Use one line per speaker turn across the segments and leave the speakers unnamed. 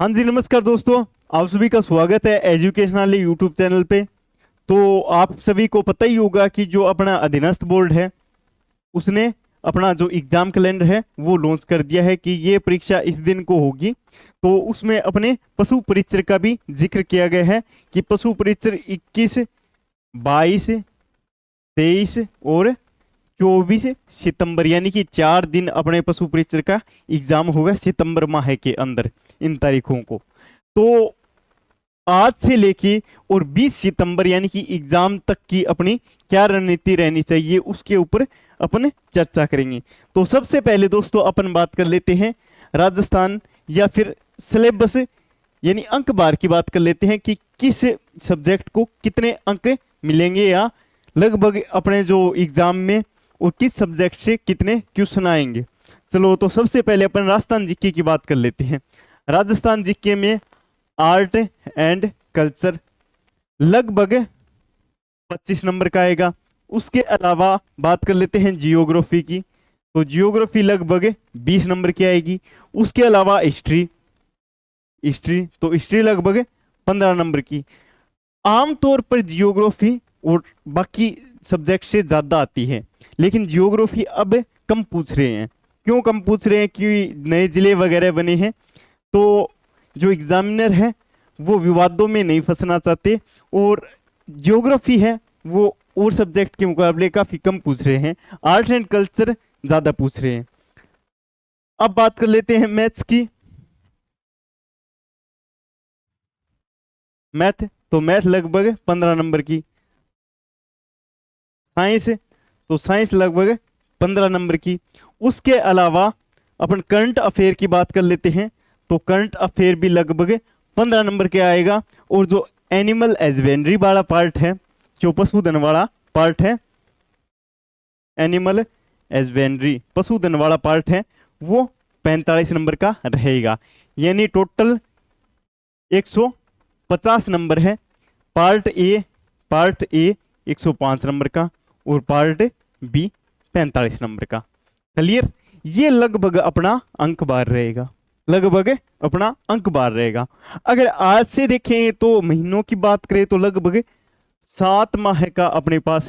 हाँ जी, नमस्कार दोस्तों। आप सभी का स्वागत है एजुकेशनल यूट्यूब चैनल पे। तो आप सभी को पता ही होगा कि जो अपना अधीनस्थ बोर्ड है उसने अपना जो एग्जाम कैलेंडर है वो लॉन्च कर दिया है कि ये परीक्षा इस दिन को होगी। तो उसमें अपने पशु परीक्षर का भी जिक्र किया गया है कि पशु परीक्षर 21, 22, 23 और 24 सितंबर यानी कि 4 दिन अपने पशु परीक्षर का एग्जाम होगा सितंबर माह के अंदर इन तारीखों को। तो आज से लेके और 20 सितंबर यानी कि एग्जाम तक की अपनी क्या रणनीति रहनी चाहिए उसके ऊपर अपन चर्चा करेंगे। तो सबसे पहले दोस्तों अपन बात कर लेते हैं राजस्थान या फिर सिलेबस यानी अंक बार की बात कर लेते हैं कि किस सब्जेक्ट को कितने अंक मिलेंगे या लगभग अपने जो एग्जाम में और किस सब्जेक्ट से कितने क्वेश्चन आएंगे। चलो तो सबसे पहले अपन राजस्थान जीके की बात कर लेते हैं। राजस्थान जीके में आर्ट एंड कल्चर लगभग 25 नंबर का आएगा। उसके अलावा बात कर लेते हैं जियोग्राफी की, तो जियोग्राफी लगभग 20 नंबर की आएगी। उसके अलावा हिस्ट्री तो हिस्ट्री लगभग 15 नंबर की। आमतौर पर जियोग्राफी और बाकी सब्जेक्ट से ज्यादा आती है, लेकिन जियोग्राफी अब कम पूछ रहे हैं। क्यों कम पूछ रहे हैं? कि नए जिले वगैरह बने हैं, तो जो एग्जामिनर है वो विवादों में नहीं फंसना चाहते और ज्योग्राफी है वो और सब्जेक्ट के मुकाबले काफी कम पूछ रहे हैं। आर्ट एंड कल्चर ज्यादा पूछ रहे हैं। अब बात कर लेते हैं मैथ्स की। मैथ तो मैथ लगभग 15 नंबर की। साइंस तो साइंस लगभग 15 नंबर की। उसके अलावा अपन करंट अफेयर की बात कर लेते हैं, तो करंट अफेयर भी लगभग 15 नंबर के आएगा। और जो एनिमल हस्बेंड्री वाला पार्ट है, जो पशुधन वाला पार्ट है, एनिमल हस्बेंड्री पशुधन वाला पार्ट है, वो 45 नंबर का रहेगा। यानी टोटल 150 नंबर है। पार्ट ए 105 नंबर का और पार्ट बी 45 नंबर का। क्लियर? ये लगभग अपना अंक बार रहेगा, लगभग अपना अंक बार रहेगा। अगर आज से देखें तो महीनों की बात करें तो लगभग 7 माह का अपने पास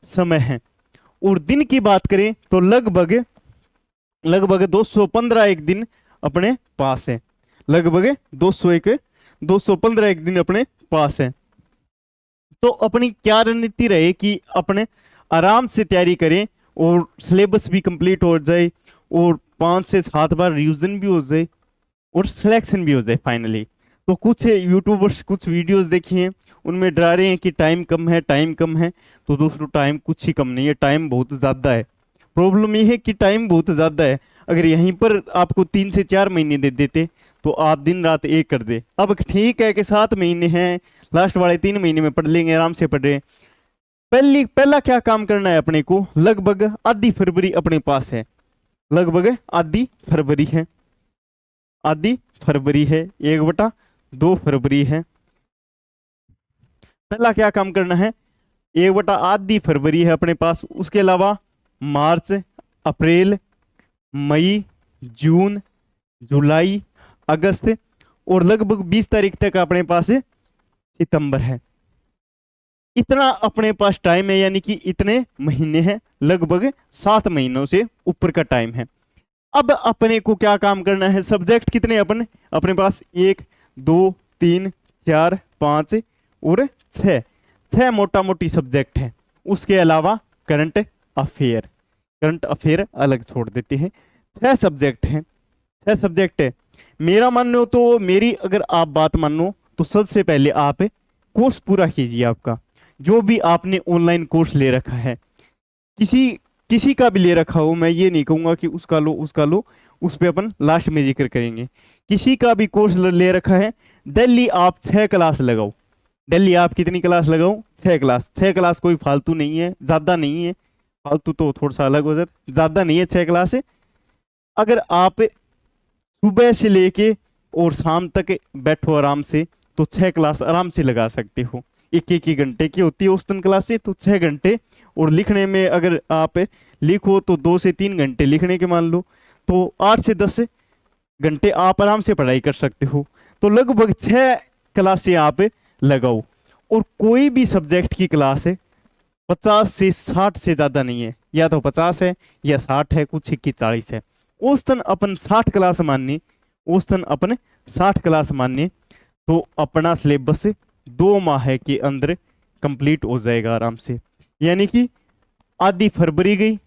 समय है। और दिन की बात करें तो लगभग 215 एक दिन अपने पास है। लगभग 215 एक दिन अपने पास है। तो अपनी क्या रणनीति रहे कि अपने आराम से तैयारी करें और सिलेबस भी कंप्लीट हो जाए और 5 से 7 बार रिवीजन भी हो जाए और सिलेक्शन भी हो जाए फाइनली। तो कुछ यूट्यूबर्स कुछ वीडियोस देखी हैं, उनमें डरा रहे हैं कि टाइम कम है, टाइम कम है। तो दोस्तों टाइम कुछ ही कम नहीं है, टाइम बहुत ज़्यादा है। प्रॉब्लम ये है कि टाइम बहुत ज़्यादा है। अगर यहीं पर आपको 3 से 4 महीने दे देते तो आप दिन रात एक कर दे। अब ठीक है कि 7 महीने हैं, लास्ट वाले 3 महीने में पढ़ लेंगे, आराम से पढ़ रहे। पहला क्या काम करना है अपने को? लगभग आधी फरवरी अपने पास है, लगभग आधी फरवरी है, आधी फरवरी है, 1/2 फरवरी है। पहला क्या काम करना है? 1/आधी फरवरी है अपने पास। उसके अलावा मार्च, अप्रैल, मई, जून, जुलाई, अगस्त और लगभग 20 तारीख तक अपने पास सितंबर है। इतना अपने पास टाइम है, यानी कि इतने महीने हैं, लगभग 7 महीनों से ऊपर का टाइम है। अब अपने को क्या काम करना है? सब्जेक्ट कितने अपने पास? 1, 2, 3, 4, 5 और 6 मोटा मोटी सब्जेक्ट है। उसके अलावा करंट अफेयर अलग छोड़ देते हैं। 6 सब्जेक्ट हैं, 6 सब्जेक्ट है। मेरा मानो तो मेरी अगर आप बात मानो तो सबसे पहले आप कोर्स पूरा कीजिए। आपका जो भी आपने ऑनलाइन कोर्स ले रखा है, किसी का भी ले रखा हो, मैं ये नहीं कहूँगा कि उसका लो, उस पर अपन लास्ट में जिक्र करेंगे। किसी का भी कोर्स ले रखा है, डेली आप 6 क्लास लगाओ। डेली आप कितनी क्लास लगाओ? 6 क्लास। 6 क्लास कोई फालतू नहीं है, ज़्यादा नहीं है। फालतू तो थोड़ा सा अलग हो जाता, ज़्यादा नहीं है 6 क्लास। अगर आप सुबह से लेके और शाम तक बैठो आराम से तो 6 क्लास आराम से लगा सकते हो। 1-1 घंटे की होती है औसतन क्लासें, तो 6 घंटे। और लिखने में अगर आप लिखो तो 2 से 3 घंटे लिखने के मान लो, तो 8 से 10 घंटे आप आराम से पढ़ाई कर सकते हो। तो लगभग 6 क्लासें आप लगाओ, और कोई भी सब्जेक्ट की क्लास है 50 से 60 से ज्यादा नहीं है, या तो 50 है या 60 है, कुछ की 40 है। औसतन अपन 60 क्लास माननी, औसतन अपन 60 क्लास मानने, तो अपना सिलेबस 2 माह के अंदर कंप्लीट हो जाएगा आराम से। यानी कि आधी फरवरी गई,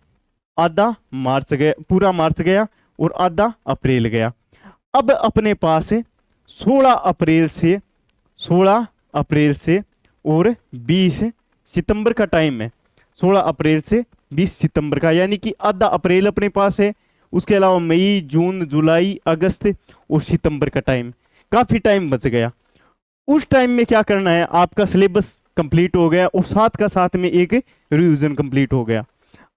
आधा मार्च गया, पूरा मार्च गया, और आधा अप्रैल गया। अब अपने पास 16 अप्रैल से 16 अप्रैल से और 20 सितंबर का टाइम है। 16 अप्रैल से 20 सितंबर का, यानी कि आधा अप्रैल अपने पास है। उसके अलावा मई, जून, जुलाई, अगस्त और सितंबर का टाइम, काफी टाइम बच गया। उस टाइम में क्या करना है, आपका सिलेबस कंप्लीट हो गया और साथ का साथ में एक रिवीजन कंप्लीट हो गया।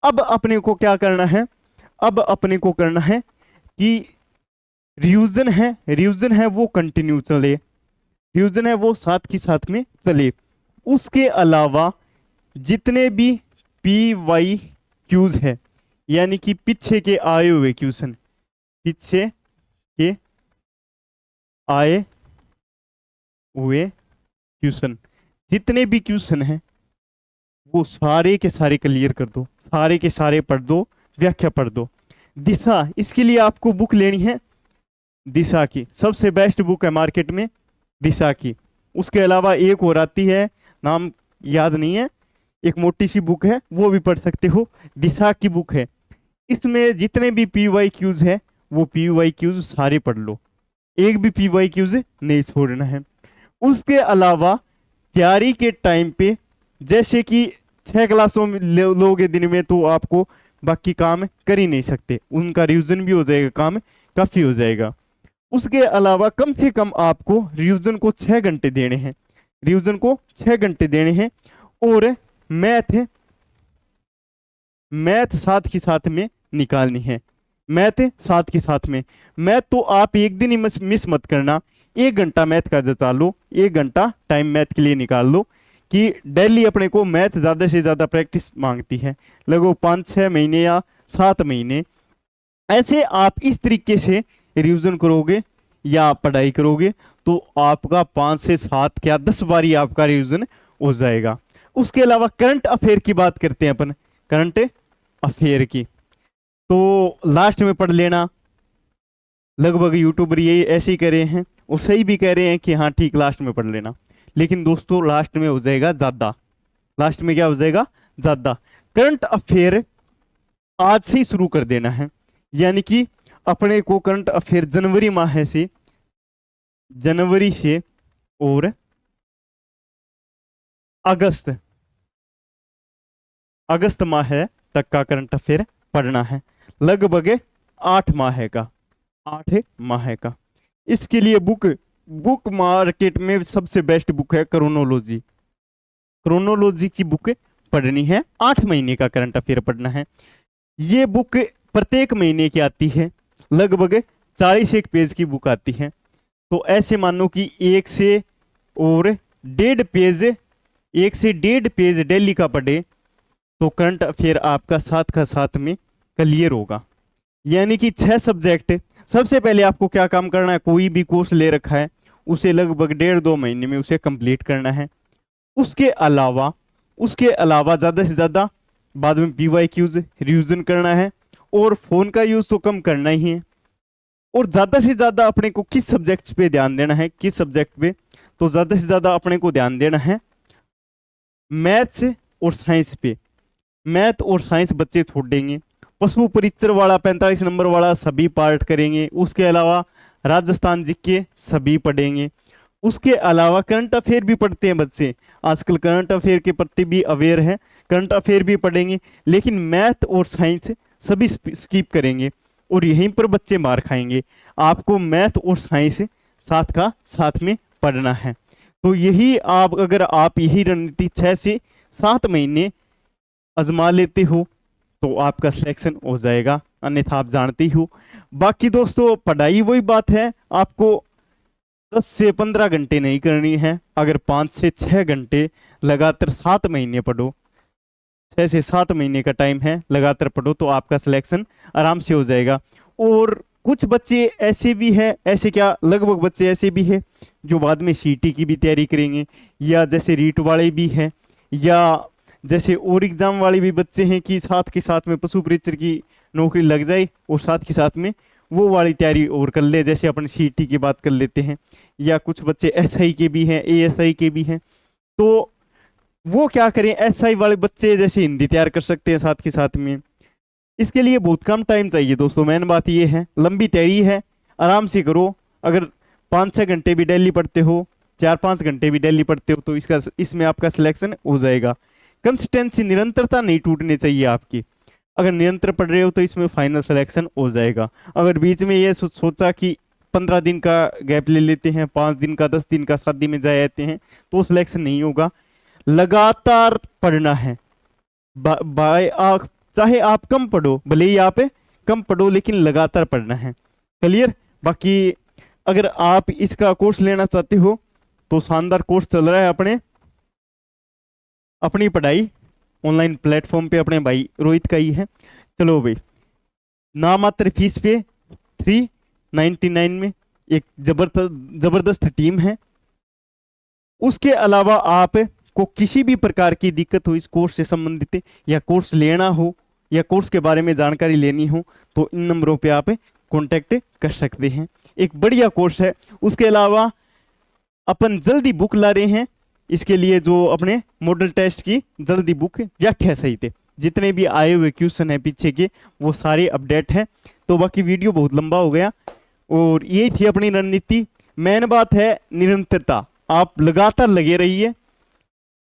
अब अपने को क्या करना है, अब अपने को करना है कि रिवीजन है वो कंटिन्यू चले, रिवीजन है वो साथ की साथ में चले। उसके अलावा जितने भी पी वाई क्यूज है, यानी कि पीछे के आए हुए क्वेश्चन, पीछे के आए हुए क्वेश्चन, जितने भी क्वेश्चन हैं वो सारे के सारे क्लियर कर दो, सारे के सारे पढ़ दो, व्याख्या पढ़ दो। दिशा, इसके लिए आपको बुक लेनी है दिशा की, सबसे बेस्ट बुक है मार्केट में दिशा की। उसके अलावा एक और आती है, नाम याद नहीं है, एक मोटी सी बुक है, वो भी पढ़ सकते हो, दिशा की बुक है। इसमें जितने भी पी वाई क्यूज है वो पी वाई क्यूज सारे पढ़ लो, एक भी पी वाई क्यूज नहीं छोड़ना है। उसके अलावा तैयारी के टाइम पे, जैसे कि 6 क्लासों में लोगे दिन में, तो आपको बाकी काम कर ही नहीं सकते, उनका रिवीजन भी हो जाएगा, काम काफी हो जाएगा। उसके अलावा कम से कम आपको रिवीजन को 6 घंटे देने हैं, रिवीजन को 6 घंटे देने हैं। और मैथ साथ की साथ में निकालनी है, मैथ साथ के साथ में। मैथ तो आप एक दिन ही मिस मत करना, 1 घंटा मैथ का जचा लो, 1 घंटा टाइम मैथ के लिए निकाल लो, कि डेली अपने को मैथ ज्यादा से ज्यादा प्रैक्टिस मांगती है, लगभग 5-6 महीने या 7 महीने। ऐसे आप इस तरीके से रिवीजन करोगे या पढ़ाई करोगे तो आपका 5 से 7 क्या 10 बार ही आपका रिवीजन हो जाएगा। उसके अलावा करंट अफेयर की बात करते हैं अपन, करंट अफेयर की तो लास्ट में पढ़ लेना। लगभग यूट्यूबर ये ऐसे ही कह रहे हैं और सही भी कह रहे हैं कि हाँ ठीक लास्ट में पढ़ लेना, लेकिन दोस्तों लास्ट में हो जाएगा ज्यादा, लास्ट में क्या हो जाएगा ज्यादा। करंट अफेयर आज से ही शुरू कर देना है, यानी कि अपने को करंट अफेयर जनवरी से और अगस्त माह तक का करंट अफेयर पढ़ना है, लगभग 8 माह का, 8 माह का। इसके लिए बुक मार्केट में सबसे बेस्ट बुक है क्रोनोलॉजी, क्रोनोलॉजी की बुक पढ़नी है, 8 महीने का करंट अफेयर पढ़ना है। ये बुक प्रत्येक महीने की आती है, लगभग 41 पेज की बुक आती है। तो ऐसे मानो कि 1 से 1.5 पेज डेली का पढ़े तो करंट अफेयर आपका साथ का साथ में क्लियर होगा। यानी कि 6 सब्जेक्ट, सबसे पहले आपको क्या काम करना है, कोई भी कोर्स ले रखा है उसे लगभग 1.5-2 महीने में उसे कंप्लीट करना है। उसके अलावा ज्यादा से ज्यादा बाद में पीवाईक्यूज रिवीजन करना है, और फोन का यूज तो कम करना ही है। और ज्यादा से ज्यादा अपने को किस सब्जेक्ट पे ध्यान देना है, किस सब्जेक्ट पे, तो ज्यादा से ज्यादा अपने को ध्यान देना है मैथ्स और साइंस पे। मैथ और साइंस बच्चे छोड़ देंगे, पशु परिचर वाला 45 नंबर वाला सभी पार्ट करेंगे। उसके अलावा राजस्थान जीके सभी पढ़ेंगे। उसके अलावा करंट अफेयर भी पढ़ते हैं बच्चे, आजकल करंट अफेयर के प्रति भी अवेयर है, करंट अफेयर भी पढ़ेंगे, लेकिन मैथ और साइंस सभी स्किप करेंगे और यहीं पर बच्चे मार खाएंगे। आपको मैथ और साइंस साथ का साथ में पढ़ना है। तो यही अगर आप यही रणनीति 6 से 7 महीने आजमा लेते हो तो आपका सिलेक्शन हो जाएगा, अन्यथा आप जानते हो। बाकी दोस्तों पढ़ाई वही बात है, आपको 10 से 15 घंटे नहीं करनी है, अगर 5 से 6 घंटे लगातार 7 महीने पढ़ो, 6 से 7 महीने का टाइम है, लगातार पढ़ो तो आपका सिलेक्शन आराम से हो जाएगा। और कुछ बच्चे ऐसे भी हैं, ऐसे क्या लगभग बच्चे ऐसे भी हैं जो बाद में सीटी की भी तैयारी करेंगे, या जैसे रीट वाले भी हैं, या जैसे और एग्जाम वाले भी बच्चे हैं कि साथ के साथ में पशु परीक्षक की नौकरी लग जाए और साथ के साथ में वो वाली तैयारी और कर ले, जैसे अपन सीटी की बात कर लेते हैं। या कुछ बच्चे एसआई के भी हैं, एएसआई के भी हैं। तो वो क्या करें, एसआई वाले बच्चे जैसे हिंदी तैयार कर सकते हैं साथ के साथ में। इसके लिए बहुत कम टाइम चाहिए दोस्तों, मेन बात ये है, लंबी तैयारी है, आराम से करो। अगर 5-6 घंटे भी डेली पढ़ते हो, 4-5 घंटे भी डेली पढ़ते हो, तो इसमें आपका सिलेक्शन हो जाएगा। कंसिस्टेंसी, निरंतरता नहीं टूटनी चाहिए आपकी। अगर निरंतर पढ़ रहे हो तो इसमें फाइनल सिलेक्शन हो जाएगा। अगर बीच में ये सोचा कि 15 दिन का गैप ले लेते हैं, 5 दिन का, 10 दिन का, 7 दिन में जाए जाते हैं, तो सिलेक्शन नहीं होगा। लगातार पढ़ना है। चाहे आप कम पढ़ो, भले ही आप कम पढ़ो, लेकिन लगातार पढ़ना है। क्लियर? बाकी अगर आप इसका कोर्स लेना चाहते हो तो शानदार कोर्स चल रहा है अपनी पढ़ाई ऑनलाइन प्लेटफॉर्म पे, अपने भाई रोहित का ही है। चलो भाई, नामात्र फीस पे 399 में एक जबरदस्त टीम है। उसके अलावा आप को किसी भी प्रकार की दिक्कत हो इस कोर्स से संबंधित, या कोर्स लेना हो, या कोर्स के बारे में जानकारी लेनी हो, तो इन नंबरों पे आप कांटेक्ट कर सकते हैं। एक बढ़िया कोर्स है। उसके अलावा अपन जल्दी बुक ला रहे हैं, इसके लिए जो अपने मॉडल टेस्ट की जल्दी बुक व्याख्या सहित जितने भी आए हुए क्वेश्चन है पीछे के, वो सारे अपडेट है। तो बाकी वीडियो बहुत लंबा हो गया, और ये थी अपनी रणनीति। मेन बात है निरंतरता, आप लगातार लगे रहिए।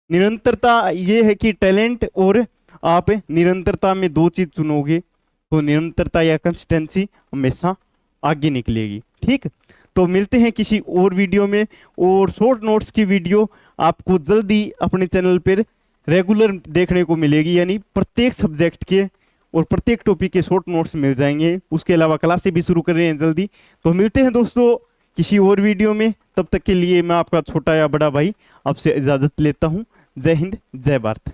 निरंतरता ये है कि टैलेंट और आप निरंतरता में 2 चीज चुनोगे तो निरंतरता या कंसिस्टेंसी हमेशा आगे निकलेगी। ठीक, तो मिलते हैं किसी और वीडियो में। और शॉर्ट नोट्स की वीडियो आपको जल्दी अपने चैनल पर रेगुलर देखने को मिलेगी, यानी प्रत्येक सब्जेक्ट के और प्रत्येक टॉपिक के शॉर्ट नोट्स मिल जाएंगे। उसके अलावा क्लासें भी शुरू कर रहे हैं जल्दी। तो मिलते हैं दोस्तों किसी और वीडियो में। तब तक के लिए मैं आपका छोटा या बड़ा भाई आपसे इजाजत लेता हूं। जय हिंद, जय भारत।